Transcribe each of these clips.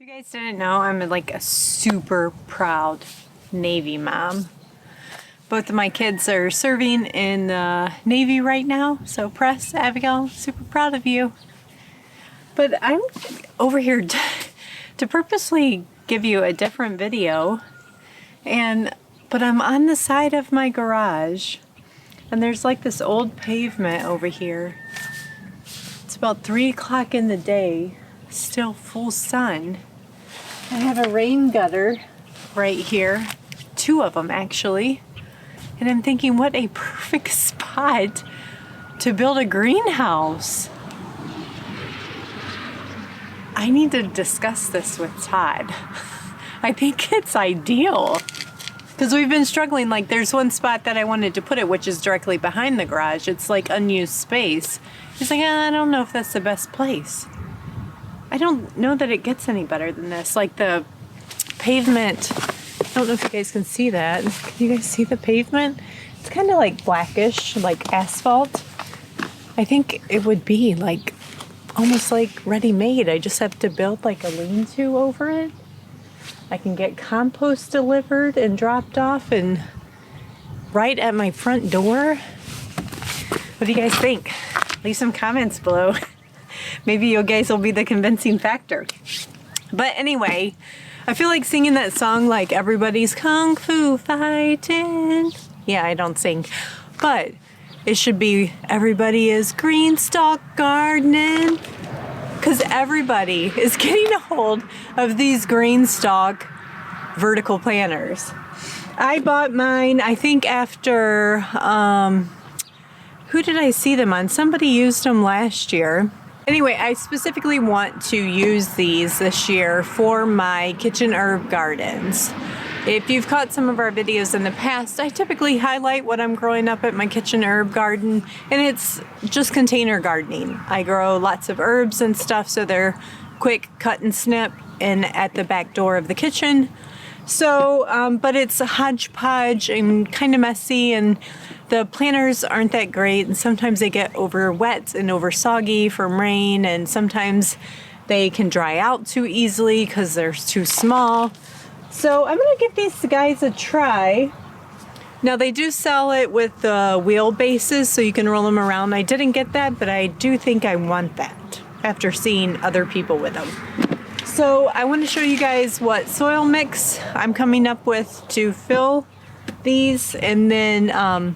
If you guys didn't know, I'm like a super proud Navy mom. Both of my kids are serving in the Navy right now, so Press, Abigail, super proud of you. But I'm over here to purposely give you a different video, but I'm on the side of my garage, and there's like this old pavement over here. It's about 3 o'clock in the day, still full sun. I have a rain gutter right here, 2 of them actually, and I'm thinking what a perfect spot to build a greenhouse. I need to discuss this with Todd. I think it's ideal because we've been struggling. Like, there's one spot that I wanted to put it, which is directly behind the garage. It's like unused space. He's like, I don't know if that's the best place. I don't know that it gets any better than this. Like the pavement, I don't know if you guys can see that. Can you guys see the pavement? It's kind of like blackish, like asphalt. I think it would be like almost like ready-made. I just have to build like a lean-to over it. I can get compost delivered and dropped off and right at my front door. What do you guys think? Leave some comments below. Maybe you guys will be the convincing factor. But anyway, I feel like singing that song like everybody's kung fu fighting. Yeah, I don't sing. But it should be everybody is green stalk gardening. Because everybody is getting a hold of these green stalk vertical planters. I bought mine, I think after, who did I see them on? Somebody used them last year. Anyway, I specifically want to use these this year for my kitchen herb gardens. If you've caught some of our videos in the past, I typically highlight what I'm growing up at my kitchen herb garden, and it's just container gardening. I grow lots of herbs and stuff, so they're quick cut and snip and at the back door of the kitchen. So, but it's a hodgepodge and kind of messy, and the planters aren't that great, and sometimes they get over wet and over soggy from rain, and sometimes they can dry out too easily because they're too small. So I'm going to give these guys a try. Now they do sell it with the wheel bases, so you can roll them around. I didn't get that, but I do think I want that after seeing other people with them. So I want to show you guys what soil mix I'm coming up with to fill these, and then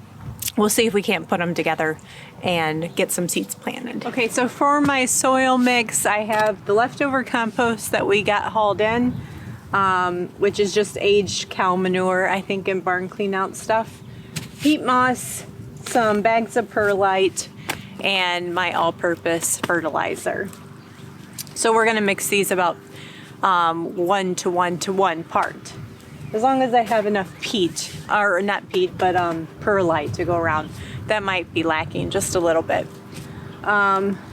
we'll see if we can't put them together and get some seeds planted. Okay, so for my soil mix, I have the leftover compost that we got hauled in, which is just aged cow manure, I think, and barn clean out stuff. Peat moss, some bags of perlite, and my all-purpose fertilizer. So we're gonna mix these about 1 to 1 to 1 part. As long as I have enough peat, or not peat, but perlite to go around. That might be lacking just a little bit.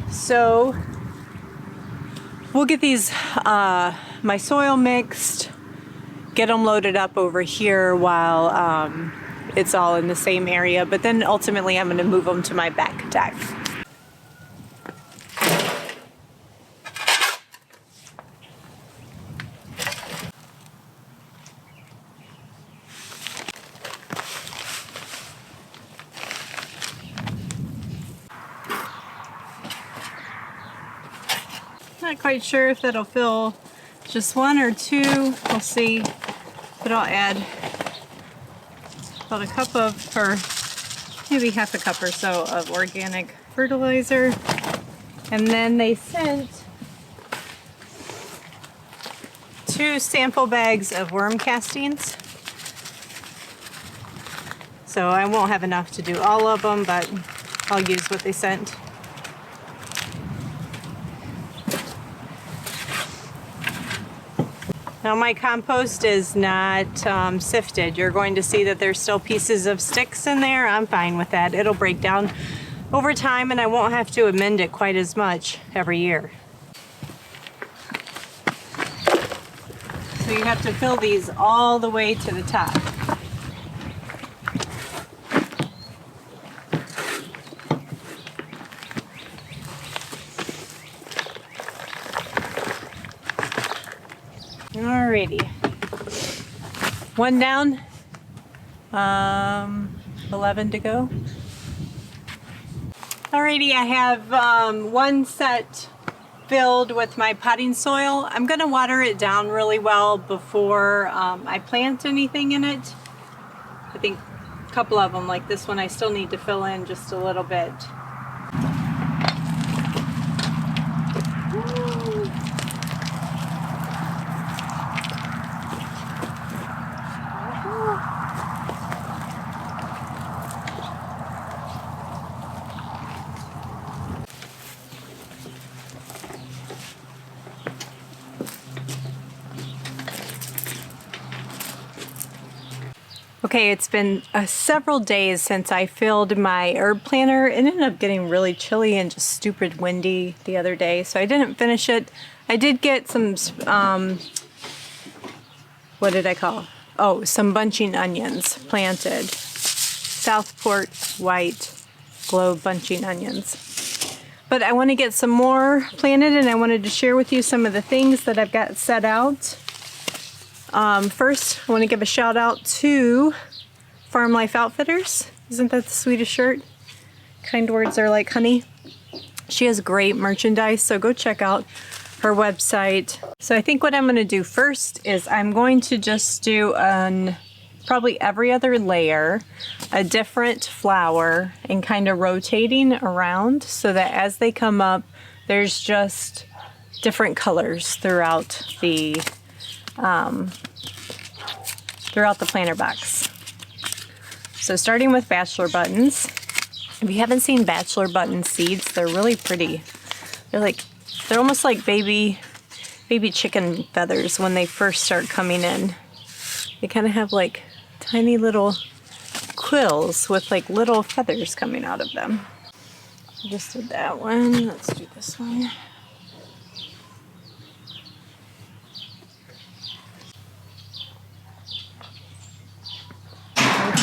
So we'll get these, my soil mixed, get them loaded up over here while it's all in the same area, but then ultimately I'm gonna move them to my back deck. Not quite sure if that'll fill just 1 or 2. We'll see. But I'll add about a cup of, or maybe half a cup or so of organic fertilizer. And then they sent 2 sample bags of worm castings. So I won't have enough to do all of them, but I'll use what they sent. Now my compost is not sifted. You're going to see that there's still pieces of sticks in there. I'm fine with that. It'll break down over time and I won't have to amend it quite as much every year. So you have to fill these all the way to the top. Alrighty. One down. 11 to go. Alrighty, I have one set filled with my potting soil. I'm going to water it down really well before I plant anything in it. I think a couple of them, like this one, I still need to fill in just a little bit. Okay, it's been several days since I filled my herb planter. It ended up getting really chilly and just stupid windy the other day, so I didn't finish it. I did get some, what did I call? Oh, some bunching onions planted. Southport white globe bunching onions. But I want to get some more planted, and I wanted to share with you some of the things that I've got set out. First, I want to give a shout out to Farm Life Outfitters. Isn't that the sweetest shirt? Kind words are like honey. She has great merchandise, so go check out her website. So I think what I'm going to do first is I'm going to just do probably every other layer a different flower and kind of rotating around so that as they come up, there's just different colors throughout the planter box. So starting with bachelor buttons. If you haven't seen bachelor button seeds, they're really pretty. They're almost like baby chicken feathers when they first start coming in. They kind of have like tiny little quills with like little feathers coming out of them. I just did that one. Let's do this one.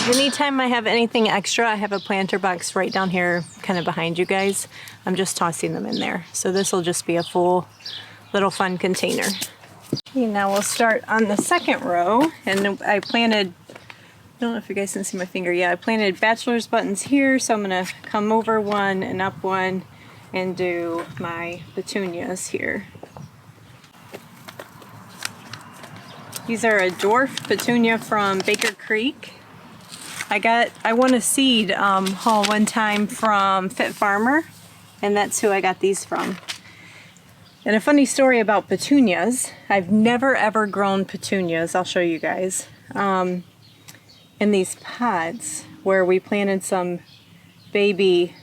Anytime I have anything extra, I have a planter box right down here kind of behind you guys. I'm just tossing them in there. So this will just be a full little fun container. Okay, now we'll start on the second row, and I planted, I don't know if you guys can see my finger. Yeah, I planted bachelor's buttons here, so I'm gonna come over one and up one and do my petunias here. These are a dwarf petunia from Baker Creek. I won a seed haul one time from Fit Farmer, and that's who I got these from. And a funny story about petunias, I've never ever grown petunias, I'll show you guys, in these pods where we planted some baby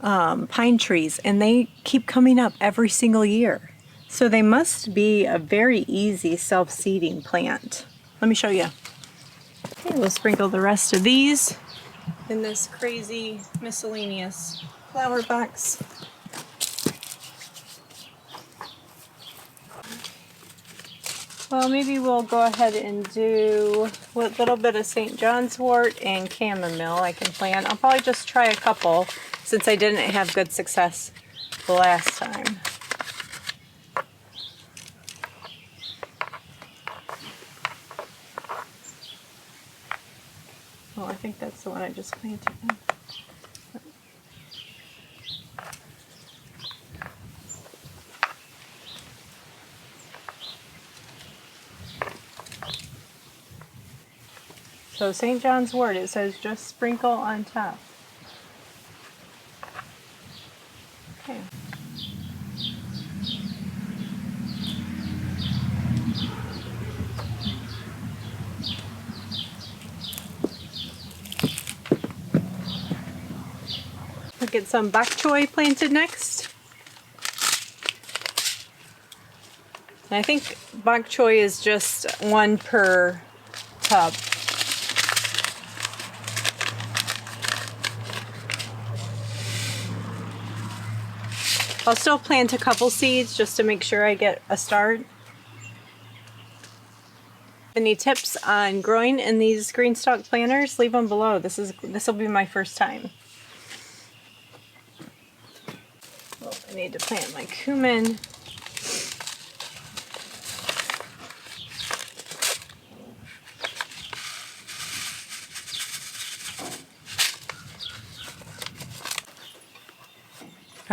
pine trees, and they keep coming up every single year. So they must be a very easy self-seeding plant. Let me show you. Okay, we'll sprinkle the rest of these in this crazy miscellaneous flower box. Well, maybe we'll go ahead and do a little bit of St. John's wort and chamomile I can plant. I'll probably just try a couple since I didn't have good success the last time. Oh, I think that's the one I just planted in. So St. John's wort, it says just sprinkle on top. Okay. We'll get some Bok Choy planted next. And I think Bok Choy is just one per tub. I'll still plant a couple seeds just to make sure I get a start. Any tips on growing in these Green Stalk planters? Leave them below. This will be my first time. Oh, I need to plant my cumin.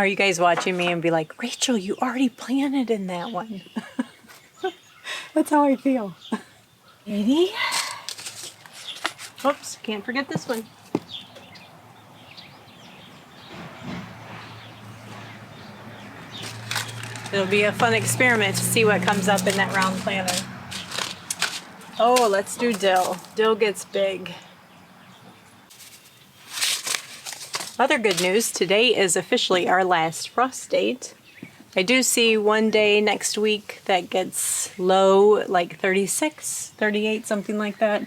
Are you guys watching me and be like, Rachel, you already planted in that one? That's how I feel. Ready? Oops, can't forget this one. It'll be a fun experiment to see what comes up in that round planter. Oh, let's do dill. Dill gets big. Other good news, today is officially our last frost date. I do see one day next week that gets low, like 36, 38, something like that.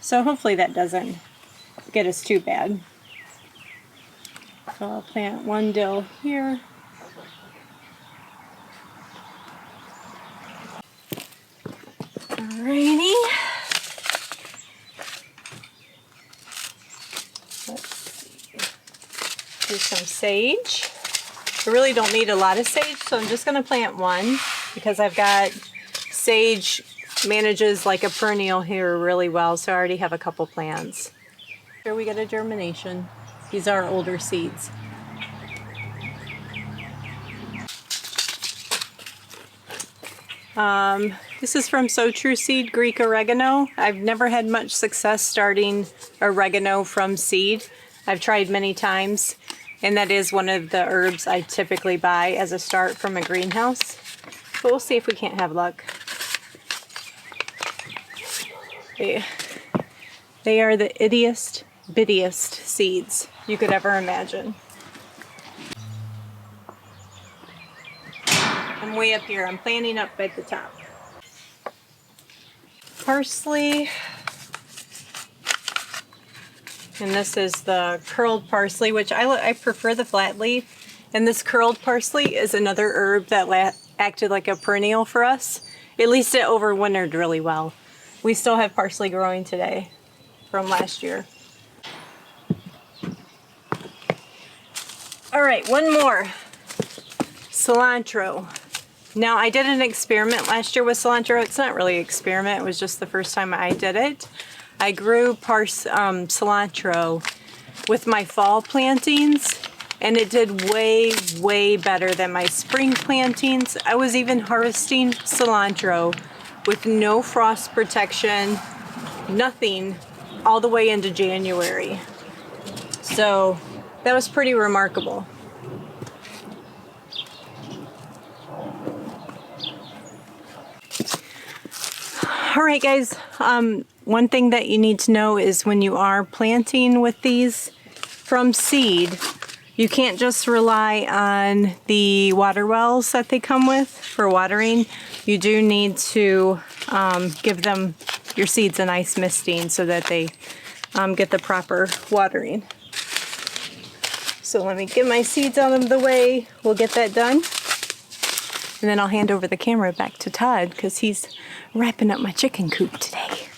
So hopefully that doesn't get us too bad. So I'll plant one dill here. Alrighty. Let's see. Do some sage. I really don't need a lot of sage, so I'm just going to plant one because I've got sage manages like a perennial here really well, so I already have a couple plants. Here we get a germination. These are older seeds. This is from So True Seed, Greek oregano. I've never had much success starting oregano from seed. I've tried many times, and that is one of the herbs I typically buy as a start from a greenhouse. But we'll see if we can't have luck. They are the ittiest, bittiest seeds you could ever imagine. I'm way up here. I'm planting up at the top. Parsley. And this is the curled parsley, which I prefer the flat leaf. And this curled parsley is another herb that acted like a perennial for us. At least it overwintered really well. We still have parsley growing today from last year. All right, one more. Cilantro. Now, I did an experiment last year with cilantro. It's not really an experiment. It was just the first time I did it. I grew cilantro with my fall plantings, and it did way, way better than my spring plantings. I was even harvesting cilantro with no frost protection, nothing, all the way into January. So that was pretty remarkable. All right, guys, one thing that you need to know is when you are planting with these from seed, you can't just rely on the water wells that they come with for watering. You do need to give them your seeds a nice misting so that they get the proper watering. So let me get my seeds out of the way. We'll get that done. And then I'll hand over the camera back to Todd because he's wrapping up my chicken coop today.